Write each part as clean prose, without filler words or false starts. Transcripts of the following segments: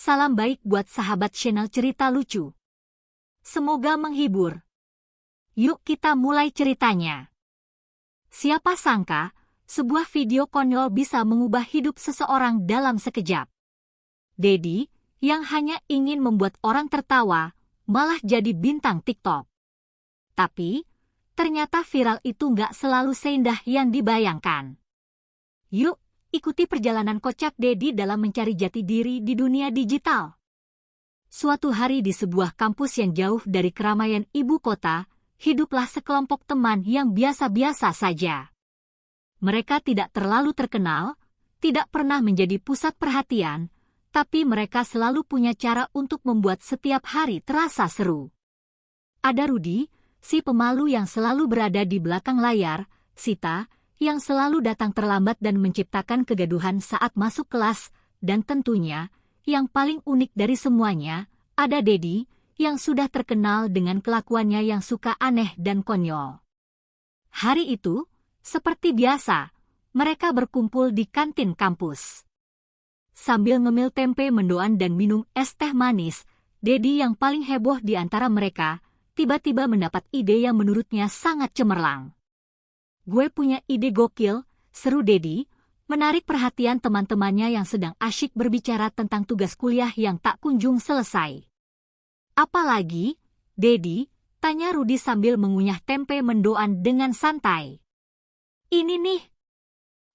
Salam baik buat sahabat channel cerita lucu. Semoga menghibur. Yuk kita mulai ceritanya. Siapa sangka, sebuah video konyol bisa mengubah hidup seseorang dalam sekejap. Dedi, yang hanya ingin membuat orang tertawa, malah jadi bintang TikTok. Tapi, ternyata viral itu nggak selalu seindah yang dibayangkan. Yuk, ikuti perjalanan kocak Dedi dalam mencari jati diri di dunia digital. Suatu hari di sebuah kampus yang jauh dari keramaian ibu kota, hiduplah sekelompok teman yang biasa-biasa saja. Mereka tidak terlalu terkenal, tidak pernah menjadi pusat perhatian, tapi mereka selalu punya cara untuk membuat setiap hari terasa seru. Ada Rudy, si pemalu yang selalu berada di belakang layar, Sita, yang selalu datang terlambat dan menciptakan kegaduhan saat masuk kelas, dan tentunya, yang paling unik dari semuanya, ada Dedi, yang sudah terkenal dengan kelakuannya yang suka aneh dan konyol. Hari itu, seperti biasa, mereka berkumpul di kantin kampus. Sambil ngemil tempe mendoan dan minum es teh manis, Dedi yang paling heboh di antara mereka, tiba-tiba mendapat ide yang menurutnya sangat cemerlang. "Gue punya ide gokil," seru Dedi, menarik perhatian teman-temannya yang sedang asyik berbicara tentang tugas kuliah yang tak kunjung selesai. "Apalagi, Dedi?" tanya Rudy sambil mengunyah tempe mendoan dengan santai. "Ini nih.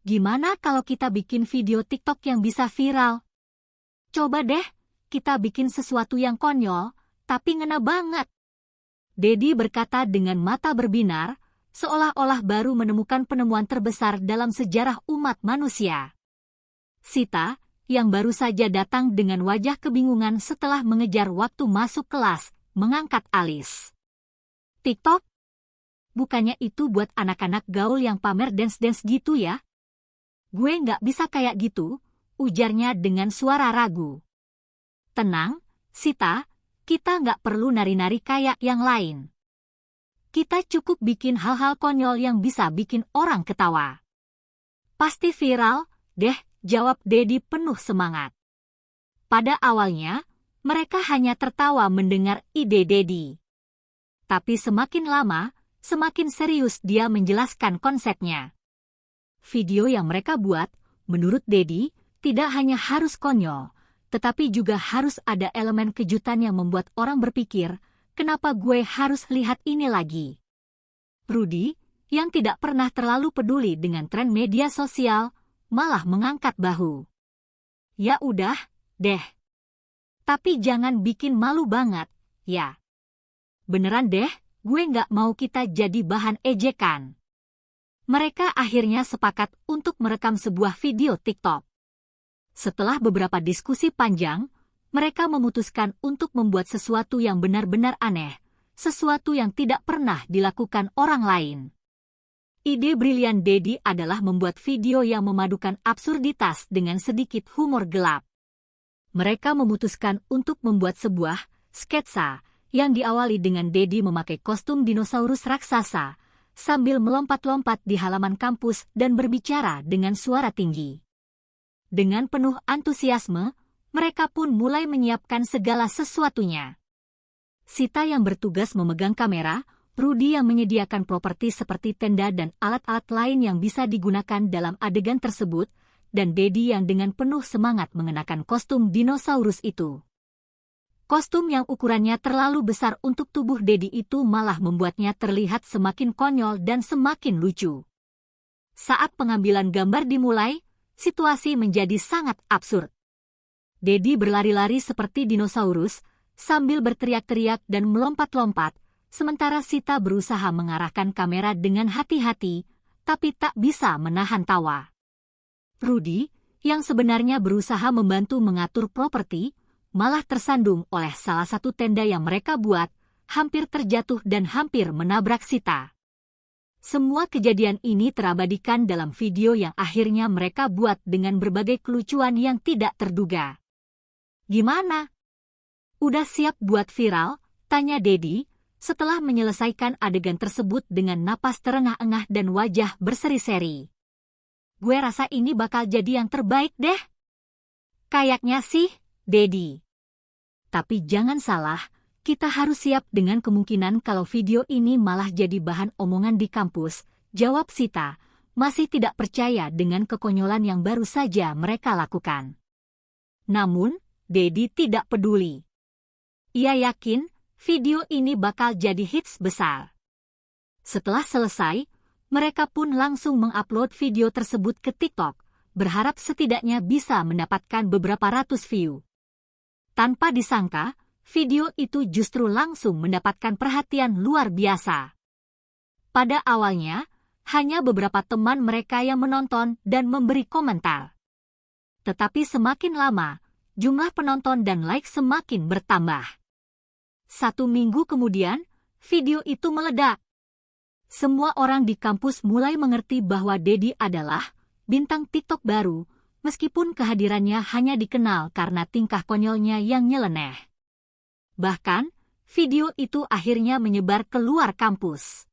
Gimana kalau kita bikin video TikTok yang bisa viral? Coba deh, kita bikin sesuatu yang konyol, tapi ngena banget." Dedi berkata dengan mata berbinar, seolah-olah baru menemukan penemuan terbesar dalam sejarah umat manusia. Sita, yang baru saja datang dengan wajah kebingungan setelah mengejar waktu masuk kelas, mengangkat alis. "TikTok? Bukannya itu buat anak-anak gaul yang pamer dance-dance gitu ya? Gue nggak bisa kayak gitu," ujarnya dengan suara ragu. "Tenang, Sita, kita nggak perlu nari-nari kayak yang lain. Kita cukup bikin hal-hal konyol yang bisa bikin orang ketawa. Pasti viral, deh," jawab Dedi penuh semangat. Pada awalnya, mereka hanya tertawa mendengar ide Dedi. Tapi semakin lama, semakin serius dia menjelaskan konsepnya. Video yang mereka buat, menurut Dedi, tidak hanya harus konyol, tetapi juga harus ada elemen kejutan yang membuat orang berpikir, "Kenapa gue harus lihat ini lagi?" Rudy, yang tidak pernah terlalu peduli dengan tren media sosial, malah mengangkat bahu. "Ya udah, deh. Tapi jangan bikin malu banget, ya. Beneran deh, gue nggak mau kita jadi bahan ejekan." Mereka akhirnya sepakat untuk merekam sebuah video TikTok. Setelah beberapa diskusi panjang, mereka memutuskan untuk membuat sesuatu yang benar-benar aneh, sesuatu yang tidak pernah dilakukan orang lain. Ide brilian Dedi adalah membuat video yang memadukan absurditas dengan sedikit humor gelap. Mereka memutuskan untuk membuat sebuah sketsa yang diawali dengan Dedi memakai kostum dinosaurus raksasa, sambil melompat-lompat di halaman kampus dan berbicara dengan suara tinggi. Dengan penuh antusiasme, mereka pun mulai menyiapkan segala sesuatunya. Sita yang bertugas memegang kamera, Rudy yang menyediakan properti seperti tenda dan alat-alat lain yang bisa digunakan dalam adegan tersebut, dan Dedi yang dengan penuh semangat mengenakan kostum dinosaurus itu. Kostum yang ukurannya terlalu besar untuk tubuh Dedi itu malah membuatnya terlihat semakin konyol dan semakin lucu. Saat pengambilan gambar dimulai, situasi menjadi sangat absurd. Dedi berlari-lari seperti dinosaurus, sambil berteriak-teriak dan melompat-lompat, sementara Sita berusaha mengarahkan kamera dengan hati-hati, tapi tak bisa menahan tawa. Rudy, yang sebenarnya berusaha membantu mengatur properti, malah tersandung oleh salah satu tenda yang mereka buat, hampir terjatuh dan hampir menabrak Sita. Semua kejadian ini terabadikan dalam video yang akhirnya mereka buat dengan berbagai kelucuan yang tidak terduga. "Gimana? Udah siap buat viral?" tanya Dedi, setelah menyelesaikan adegan tersebut dengan napas terengah-engah dan wajah berseri-seri. "Gue rasa ini bakal jadi yang terbaik deh." "Kayaknya sih, Dedi. Tapi jangan salah, kita harus siap dengan kemungkinan kalau video ini malah jadi bahan omongan di kampus, jawab Sita, masih tidak percaya dengan kekonyolan yang baru saja mereka lakukan. Namun, Dedi tidak peduli. Ia yakin video ini bakal jadi hits besar. Setelah selesai, mereka pun langsung mengupload video tersebut ke TikTok, berharap setidaknya bisa mendapatkan beberapa ratus view. Tanpa disangka, video itu justru langsung mendapatkan perhatian luar biasa. Pada awalnya, hanya beberapa teman mereka yang menonton dan memberi komentar. Tetapi semakin lama, jumlah penonton dan like semakin bertambah. 1 minggu kemudian, video itu meledak. Semua orang di kampus mulai mengerti bahwa Dedi adalah bintang TikTok baru, meskipun kehadirannya hanya dikenal karena tingkah konyolnya yang nyeleneh. Bahkan, video itu akhirnya menyebar keluar kampus.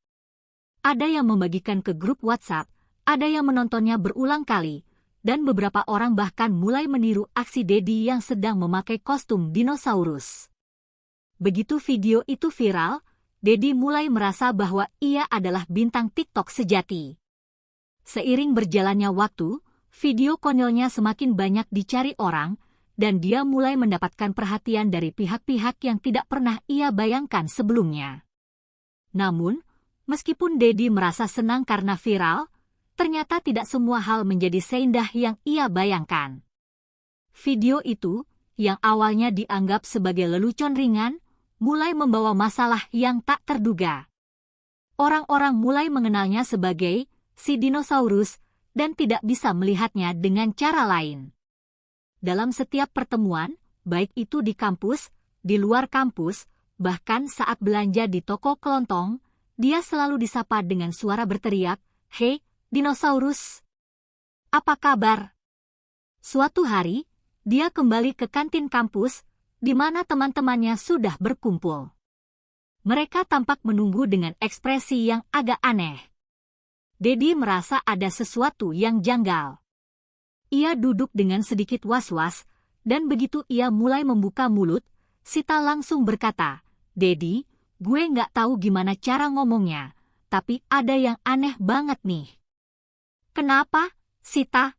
Ada yang membagikan ke grup WhatsApp, ada yang menontonnya berulang kali, dan beberapa orang bahkan mulai meniru aksi Dedi yang sedang memakai kostum dinosaurus. Begitu video itu viral, Dedi mulai merasa bahwa ia adalah bintang TikTok sejati. Seiring berjalannya waktu, video konyolnya semakin banyak dicari orang, dan dia mulai mendapatkan perhatian dari pihak-pihak yang tidak pernah ia bayangkan sebelumnya. Namun, meskipun Dedi merasa senang karena viral, ternyata tidak semua hal menjadi seindah yang ia bayangkan. Video itu, yang awalnya dianggap sebagai lelucon ringan, mulai membawa masalah yang tak terduga. Orang-orang mulai mengenalnya sebagai si dinosaurus dan tidak bisa melihatnya dengan cara lain. Dalam setiap pertemuan, baik itu di kampus, di luar kampus, bahkan saat belanja di toko kelontong, dia selalu disapa dengan suara berteriak, "Hei, dinosaurus! Apa kabar?" Suatu hari, dia kembali ke kantin kampus, di mana teman-temannya sudah berkumpul. Mereka tampak menunggu dengan ekspresi yang agak aneh. Dedi merasa ada sesuatu yang janggal. Ia duduk dengan sedikit was-was, dan begitu ia mulai membuka mulut, Sita langsung berkata, "Dedi, gue nggak tahu gimana cara ngomongnya, tapi ada yang aneh banget nih." "Kenapa, Sita?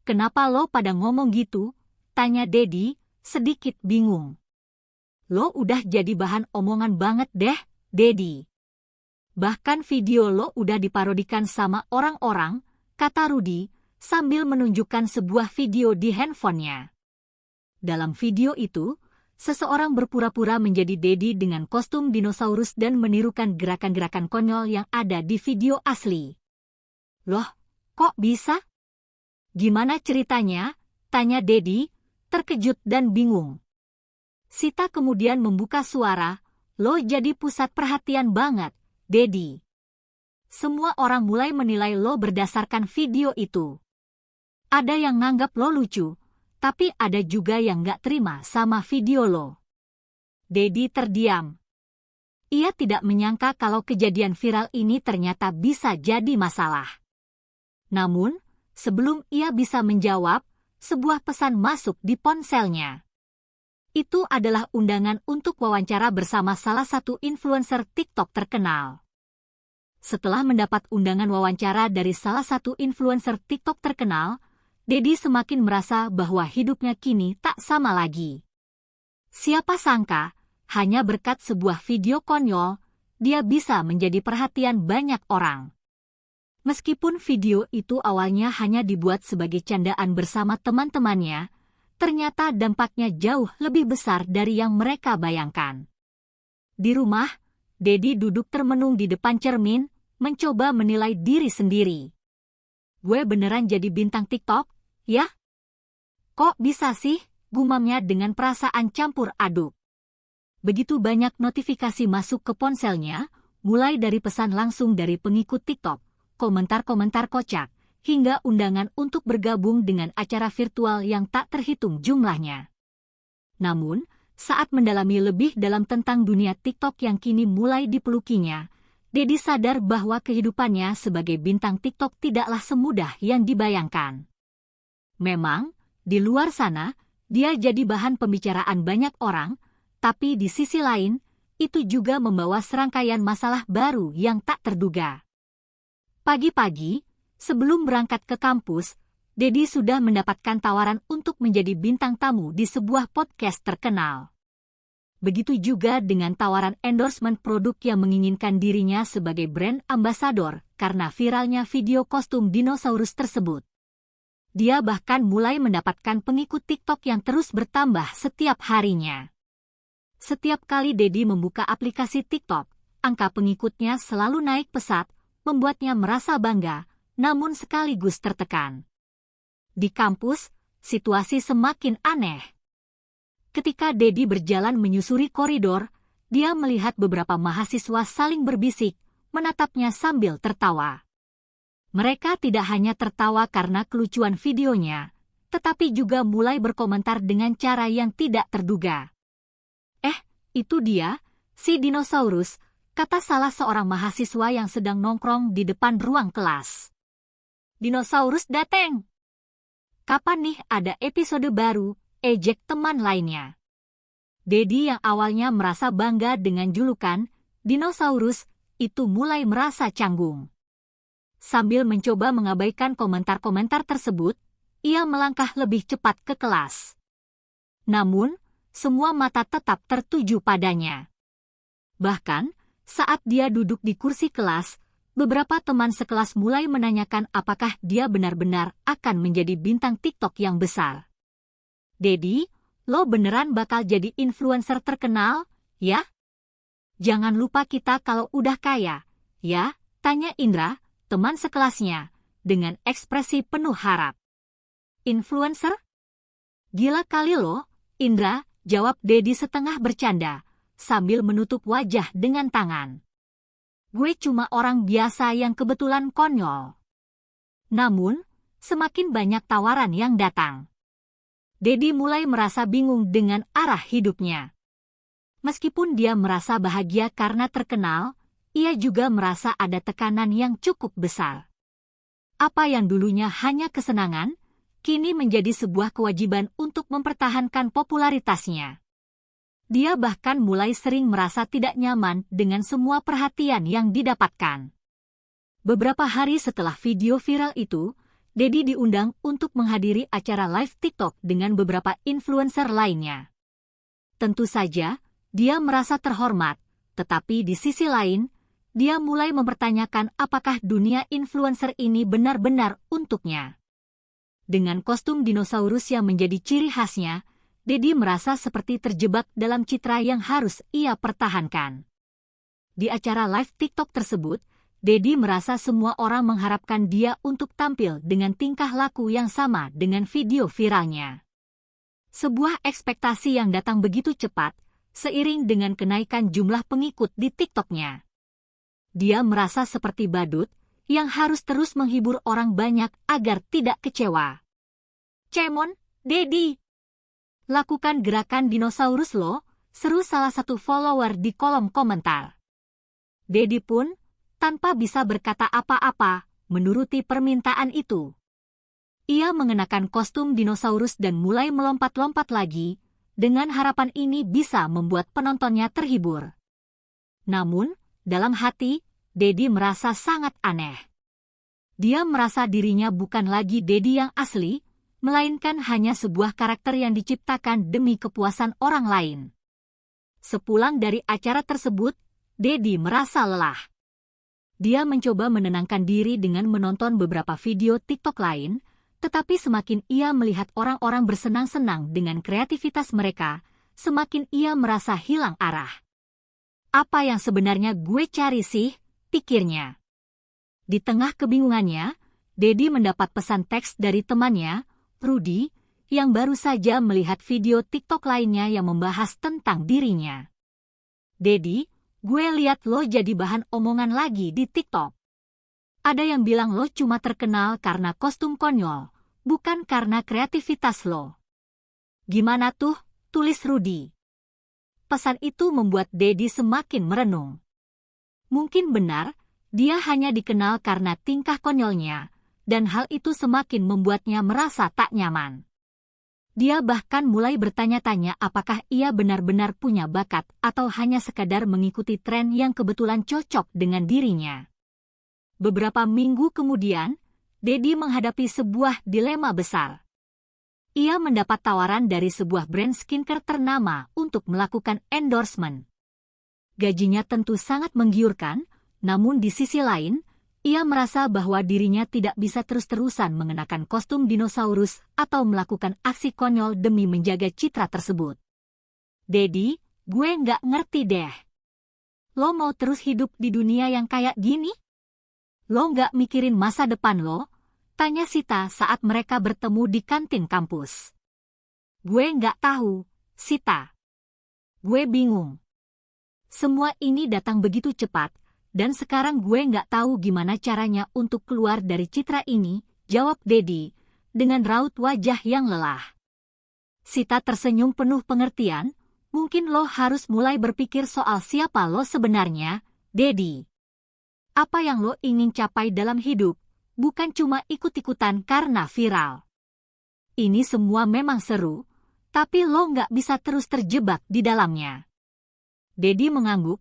Kenapa lo pada ngomong gitu?" tanya Dedi, sedikit bingung. "Lo udah jadi bahan omongan banget deh, Dedi. Bahkan video lo udah diparodikan sama orang-orang," kata Rudy, sambil menunjukkan sebuah video di handphonenya. Dalam video itu, seseorang berpura-pura menjadi Dedi dengan kostum dinosaurus dan menirukan gerakan-gerakan konyol yang ada di video asli. "Loh, kok bisa? Gimana ceritanya?" tanya Dedi, terkejut dan bingung. Sita kemudian membuka suara, "Lo jadi pusat perhatian banget, Dedi. Semua orang mulai menilai lo berdasarkan video itu. Ada yang nganggap lo lucu, tapi ada juga yang nggak terima sama video lo." Dedi terdiam. Ia tidak menyangka kalau kejadian viral ini ternyata bisa jadi masalah. Namun, sebelum ia bisa menjawab, sebuah pesan masuk di ponselnya. Itu adalah undangan untuk wawancara bersama salah satu influencer TikTok terkenal. Setelah mendapat undangan wawancara dari salah satu influencer TikTok terkenal, Dedi semakin merasa bahwa hidupnya kini tak sama lagi. Siapa sangka, hanya berkat sebuah video konyol, dia bisa menjadi perhatian banyak orang. Meskipun video itu awalnya hanya dibuat sebagai candaan bersama teman-temannya, ternyata dampaknya jauh lebih besar dari yang mereka bayangkan. Di rumah, Dedi duduk termenung di depan cermin, mencoba menilai diri sendiri. "Gue beneran jadi bintang TikTok, ya? Kok bisa sih?" gumamnya dengan perasaan campur aduk. Begitu banyak notifikasi masuk ke ponselnya, mulai dari pesan langsung dari pengikut TikTok, komentar-komentar kocak, hingga undangan untuk bergabung dengan acara virtual yang tak terhitung jumlahnya. Namun, saat mendalami lebih dalam tentang dunia TikTok yang kini mulai dipelukinya, Dedi sadar bahwa kehidupannya sebagai bintang TikTok tidaklah semudah yang dibayangkan. Memang, di luar sana, Dia jadi bahan pembicaraan banyak orang, tapi di sisi lain, itu juga membawa serangkaian masalah baru yang tak terduga. Pagi-pagi, sebelum berangkat ke kampus, Dedi sudah mendapatkan tawaran untuk menjadi bintang tamu di sebuah podcast terkenal. Begitu juga dengan tawaran endorsement produk yang menginginkan dirinya sebagai brand ambassador karena viralnya video kostum dinosaurus tersebut. Dia bahkan mulai mendapatkan pengikut TikTok yang terus bertambah setiap harinya. Setiap kali Dedi membuka aplikasi TikTok, angka pengikutnya selalu naik pesat, membuatnya merasa bangga, namun sekaligus tertekan. Di kampus, situasi semakin aneh. Ketika Dedi berjalan menyusuri koridor, dia melihat beberapa mahasiswa saling berbisik, menatapnya sambil tertawa. Mereka tidak hanya tertawa karena kelucuan videonya, tetapi juga mulai berkomentar dengan cara yang tidak terduga. Itu dia, si dinosaurus, kata salah seorang mahasiswa yang sedang nongkrong di depan ruang kelas. Dinosaurus dateng! Kapan nih ada episode baru, ejek teman lainnya. Dedi yang awalnya merasa bangga dengan julukan dinosaurus, itu mulai merasa canggung. Sambil mencoba mengabaikan komentar-komentar tersebut, ia melangkah lebih cepat ke kelas. Namun, semua mata tetap tertuju padanya. Bahkan, saat dia duduk di kursi kelas, beberapa teman sekelas mulai menanyakan apakah dia benar-benar akan menjadi bintang TikTok yang besar. Dedi, lo beneran bakal jadi influencer terkenal, ya? Jangan lupa kita kalau udah kaya, ya? Tanya Indra, teman sekelasnya, dengan ekspresi penuh harap. Influencer? Gila kali lo, Indra, jawab Dedi setengah bercanda, sambil menutup wajah dengan tangan. Gue cuma orang biasa yang kebetulan konyol. Namun, semakin banyak tawaran yang datang. Dedi mulai merasa bingung dengan arah hidupnya. Meskipun dia merasa bahagia karena terkenal, ia juga merasa ada tekanan yang cukup besar. Apa yang dulunya hanya kesenangan, kini menjadi sebuah kewajiban untuk mempertahankan popularitasnya. Dia bahkan mulai sering merasa tidak nyaman dengan semua perhatian yang didapatkan. Beberapa hari setelah video viral itu, Dedi diundang untuk menghadiri acara live TikTok dengan beberapa influencer lainnya. Tentu saja, dia merasa terhormat, tetapi di sisi lain, dia mulai mempertanyakan apakah dunia influencer ini benar-benar untuknya. Dengan kostum dinosaurus yang menjadi ciri khasnya, Dedi merasa seperti terjebak dalam citra yang harus ia pertahankan. Di acara live TikTok tersebut, Dedi merasa semua orang mengharapkan dia untuk tampil dengan tingkah laku yang sama dengan video viralnya. Sebuah ekspektasi yang datang begitu cepat, seiring dengan kenaikan jumlah pengikut di TikTok-nya. Dia merasa seperti badut yang harus terus menghibur orang banyak agar tidak kecewa. Cemon, Dedi. Lakukan gerakan dinosaurus lo, seru salah satu follower di kolom komentar. Dedi pun, tanpa bisa berkata apa-apa, menuruti permintaan itu. Ia mengenakan kostum dinosaurus dan mulai melompat-lompat lagi, dengan harapan ini bisa membuat penontonnya terhibur. Namun, dalam hati, Dedi merasa sangat aneh. Dia merasa dirinya bukan lagi Dedi yang asli, melainkan hanya sebuah karakter yang diciptakan demi kepuasan orang lain. Sepulang dari acara tersebut, Dedi merasa lelah. Dia mencoba menenangkan diri dengan menonton beberapa video TikTok lain, tetapi semakin ia melihat orang-orang bersenang-senang dengan kreativitas mereka, semakin ia merasa hilang arah. Apa yang sebenarnya gue cari sih? Pikirnya. Di tengah kebingungannya, Dedi mendapat pesan teks dari temannya, Rudy, yang baru saja melihat video TikTok lainnya yang membahas tentang dirinya. Dedi, gue lihat lo jadi bahan omongan lagi di TikTok. Ada yang bilang lo cuma terkenal karena kostum konyol, bukan karena kreativitas lo. Gimana tuh? Tulis Rudy. Pesan itu membuat Dedi semakin merenung. Mungkin benar, dia hanya dikenal karena tingkah konyolnya, dan hal itu semakin membuatnya merasa tak nyaman. Dia bahkan mulai bertanya-tanya apakah ia benar-benar punya bakat atau hanya sekadar mengikuti tren yang kebetulan cocok dengan dirinya. Beberapa minggu kemudian, Dedi menghadapi sebuah dilema besar. Ia mendapat tawaran dari sebuah brand skincare ternama untuk melakukan endorsement. Gajinya tentu sangat menggiurkan, namun di sisi lain, ia merasa bahwa dirinya tidak bisa terus-terusan mengenakan kostum dinosaurus atau melakukan aksi konyol demi menjaga citra tersebut. Dedi, gue nggak ngerti deh. Lo mau terus hidup di dunia yang kayak gini? Lo nggak mikirin masa depan lo? Tanya Sita saat mereka bertemu di kantin kampus. Gue nggak tahu, Sita. Gue bingung. Semua ini datang begitu cepat, dan sekarang gue nggak tahu gimana caranya untuk keluar dari citra ini, jawab Dedi, dengan raut wajah yang lelah. Sita tersenyum penuh pengertian, mungkin lo harus mulai berpikir soal siapa lo sebenarnya, Dedi. Apa yang lo ingin capai dalam hidup, bukan cuma ikut-ikutan karena viral. Ini semua memang seru, tapi lo nggak bisa terus terjebak di dalamnya. Dedi mengangguk,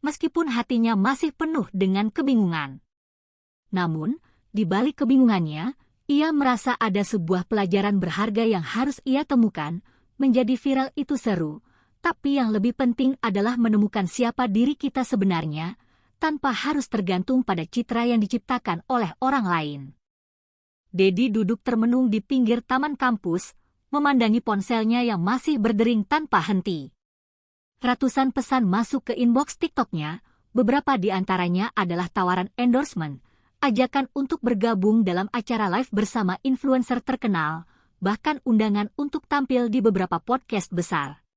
meskipun hatinya masih penuh dengan kebingungan. Namun, di balik kebingungannya, ia merasa ada sebuah pelajaran berharga yang harus ia temukan. Menjadi viral itu seru, tapi yang lebih penting adalah menemukan siapa diri kita sebenarnya, tanpa harus tergantung pada citra yang diciptakan oleh orang lain. Dedi duduk termenung di pinggir taman kampus, memandangi ponselnya yang masih berdering tanpa henti. Ratusan pesan masuk ke inbox TikTok-nya, beberapa di antaranya adalah tawaran endorsement, ajakan untuk bergabung dalam acara live bersama influencer terkenal, bahkan undangan untuk tampil di beberapa podcast besar.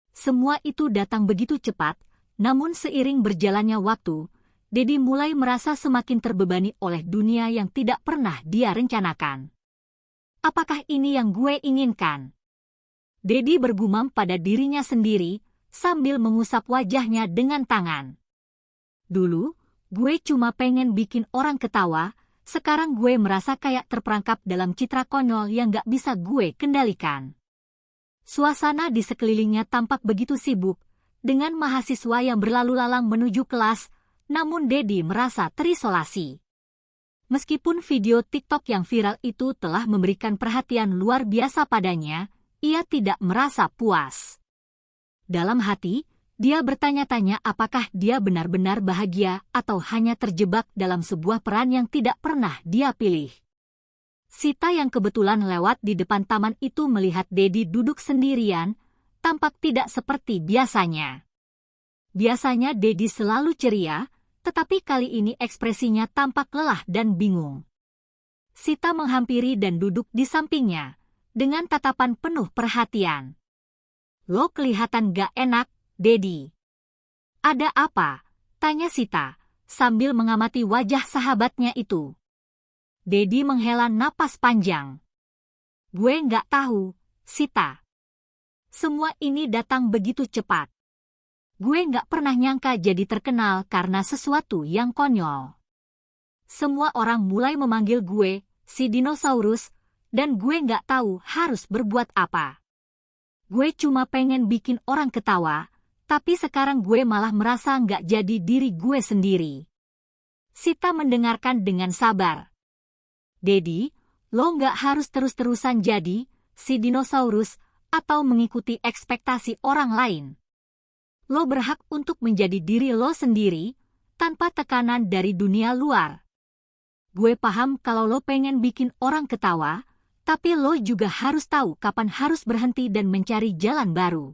Semua itu datang begitu cepat, namun seiring berjalannya waktu, Dedi mulai merasa semakin terbebani oleh dunia yang tidak pernah dia rencanakan. Apakah ini yang gue inginkan? Dedi bergumam pada dirinya sendiri, sambil mengusap wajahnya dengan tangan. Dulu, gue cuma pengen bikin orang ketawa, sekarang gue merasa kayak terperangkap dalam citra konyol yang gak bisa gue kendalikan. Suasana di sekelilingnya tampak begitu sibuk, dengan mahasiswa yang berlalu lalang menuju kelas, namun Dedi merasa terisolasi. Meskipun video TikTok yang viral itu telah memberikan perhatian luar biasa padanya, ia tidak merasa puas. Dalam hati, dia bertanya-tanya apakah dia benar-benar bahagia atau hanya terjebak dalam sebuah peran yang tidak pernah dia pilih. Sita yang kebetulan lewat di depan taman itu melihat Dedi duduk sendirian, tampak tidak seperti biasanya. Biasanya Dedi selalu ceria, tetapi kali ini ekspresinya tampak lelah dan bingung. Sita menghampiri dan duduk di sampingnya, dengan tatapan penuh perhatian. Lo kelihatan gak enak, Dedi. Ada apa? Tanya Sita, sambil mengamati wajah sahabatnya itu. Dedi menghela napas panjang. Gue gak tahu, Sita. Semua ini datang begitu cepat. Gue gak pernah nyangka jadi terkenal karena sesuatu yang konyol. Semua orang mulai memanggil gue, si dinosaurus, dan gue gak tahu harus berbuat apa. Gue cuma pengen bikin orang ketawa, tapi sekarang gue malah merasa nggak jadi diri gue sendiri. Sita mendengarkan dengan sabar. Dedi, lo nggak harus terus-terusan jadi si dinosaurus atau mengikuti ekspektasi orang lain. Lo berhak untuk menjadi diri lo sendiri, tanpa tekanan dari dunia luar. Gue paham kalau lo pengen bikin orang ketawa, tapi lo juga harus tahu kapan harus berhenti dan mencari jalan baru.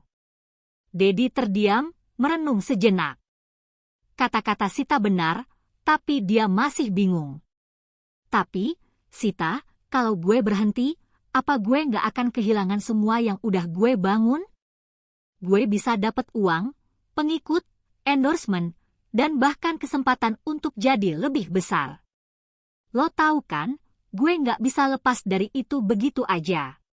Dedi terdiam, merenung sejenak. Kata-kata Sita benar, tapi dia masih bingung. Tapi, Sita, kalau gue berhenti, apa gue nggak akan kehilangan semua yang udah gue bangun? Gue bisa dapat uang, pengikut, endorsement, dan bahkan kesempatan untuk jadi lebih besar. Lo tahu kan? Gue nggak bisa lepas dari itu begitu aja.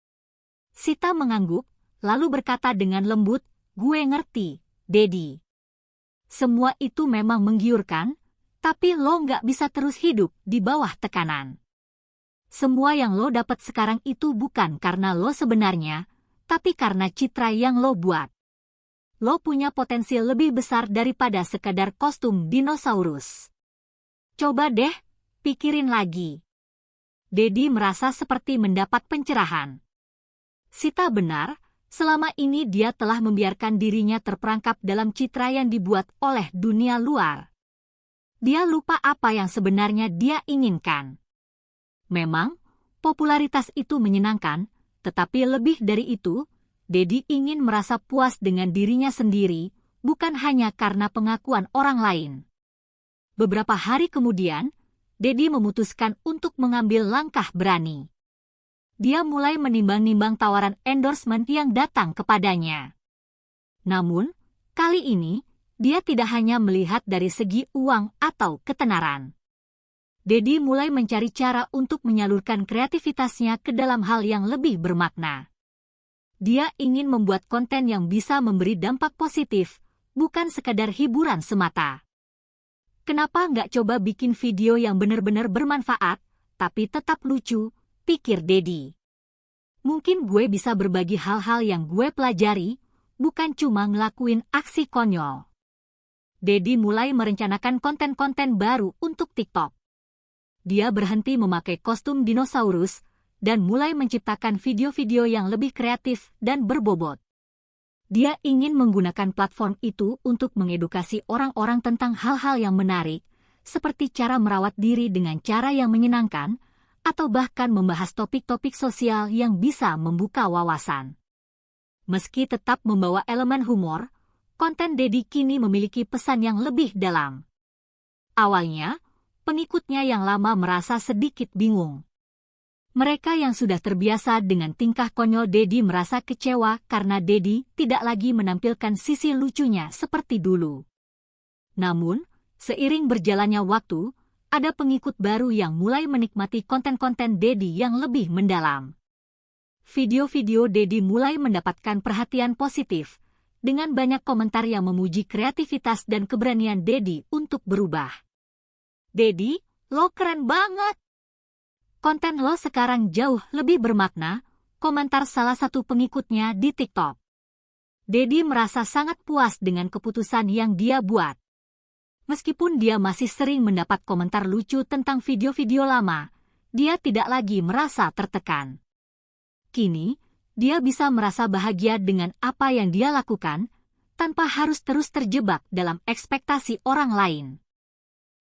Sita mengangguk, lalu berkata dengan lembut, gue ngerti, Dedi. Semua itu memang menggiurkan, tapi lo nggak bisa terus hidup di bawah tekanan. Semua yang lo dapat sekarang itu bukan karena lo sebenarnya, tapi karena citra yang lo buat. Lo punya potensi lebih besar daripada sekadar kostum dinosaurus. Coba deh, pikirin lagi. Dedi merasa seperti mendapat pencerahan. Sita benar, selama ini dia telah membiarkan dirinya terperangkap dalam citra yang dibuat oleh dunia luar. Dia lupa apa yang sebenarnya dia inginkan. Memang, popularitas itu menyenangkan, tetapi lebih dari itu, Dedi ingin merasa puas dengan dirinya sendiri, bukan hanya karena pengakuan orang lain. Beberapa hari kemudian, Dedi memutuskan untuk mengambil langkah berani. Dia mulai menimbang-nimbang tawaran endorsement yang datang kepadanya. Namun, kali ini, dia tidak hanya melihat dari segi uang atau ketenaran. Dedi mulai mencari cara untuk menyalurkan kreativitasnya ke dalam hal yang lebih bermakna. Dia ingin membuat konten yang bisa memberi dampak positif, bukan sekadar hiburan semata. Kenapa nggak coba bikin video yang benar-benar bermanfaat, tapi tetap lucu, pikir Dedi. Mungkin gue bisa berbagi hal-hal yang gue pelajari, bukan cuma ngelakuin aksi konyol. Dedi mulai merencanakan konten-konten baru untuk TikTok. Dia berhenti memakai kostum dinosaurus, dan mulai menciptakan video-video yang lebih kreatif dan berbobot. Dia ingin menggunakan platform itu untuk mengedukasi orang-orang tentang hal-hal yang menarik, seperti cara merawat diri dengan cara yang menyenangkan, atau bahkan membahas topik-topik sosial yang bisa membuka wawasan. Meski tetap membawa elemen humor, konten Dedi kini memiliki pesan yang lebih dalam. Awalnya, pengikutnya yang lama merasa sedikit bingung. Mereka yang sudah terbiasa dengan tingkah konyol Dedi merasa kecewa karena Dedi tidak lagi menampilkan sisi lucunya seperti dulu. Namun, seiring berjalannya waktu, ada pengikut baru yang mulai menikmati konten-konten Dedi yang lebih mendalam. Video-video Dedi mulai mendapatkan perhatian positif, dengan banyak komentar yang memuji kreativitas dan keberanian Dedi untuk berubah. "Dedi, lo keren banget! Konten lo sekarang jauh lebih bermakna," komentar salah satu pengikutnya di TikTok. Dedi merasa sangat puas dengan keputusan yang dia buat. Meskipun dia masih sering mendapat komentar lucu tentang video-video lama, dia tidak lagi merasa tertekan. Kini, dia bisa merasa bahagia dengan apa yang dia lakukan, tanpa harus terus terjebak dalam ekspektasi orang lain.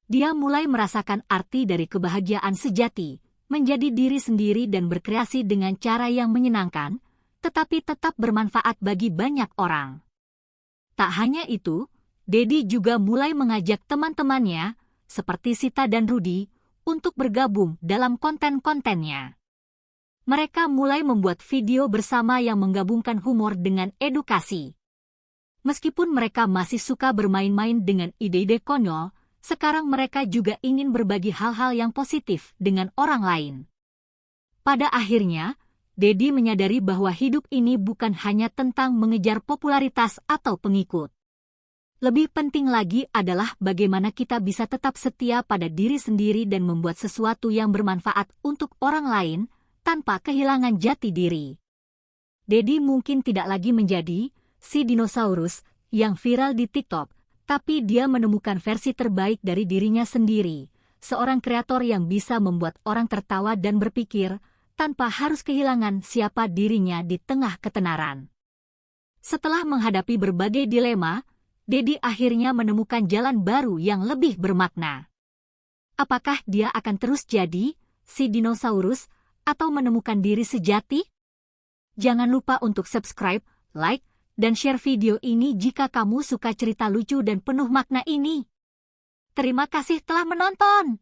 Dia mulai merasakan arti dari kebahagiaan sejati, menjadi diri sendiri dan berkreasi dengan cara yang menyenangkan, tetapi tetap bermanfaat bagi banyak orang. Tak hanya itu, Dedi juga mulai mengajak teman-temannya, seperti Sita dan Rudy, untuk bergabung dalam konten-kontennya. Mereka mulai membuat video bersama yang menggabungkan humor dengan edukasi. Meskipun mereka masih suka bermain-main dengan ide-ide konyol, sekarang mereka juga ingin berbagi hal-hal yang positif dengan orang lain. Pada akhirnya, Dedi menyadari bahwa hidup ini bukan hanya tentang mengejar popularitas atau pengikut. Lebih penting lagi adalah bagaimana kita bisa tetap setia pada diri sendiri dan membuat sesuatu yang bermanfaat untuk orang lain tanpa kehilangan jati diri. Dedi mungkin tidak lagi menjadi si dinosaurus yang viral di TikTok, tapi dia menemukan versi terbaik dari dirinya sendiri, seorang kreator yang bisa membuat orang tertawa dan berpikir tanpa harus kehilangan siapa dirinya di tengah ketenaran. Setelah menghadapi berbagai dilema, Dedi akhirnya menemukan jalan baru yang lebih bermakna. Apakah dia akan terus jadi si dinosaurus atau menemukan diri sejati? Jangan lupa untuk subscribe, like, dan share video ini jika kamu suka cerita lucu dan penuh makna ini. Terima kasih telah menonton.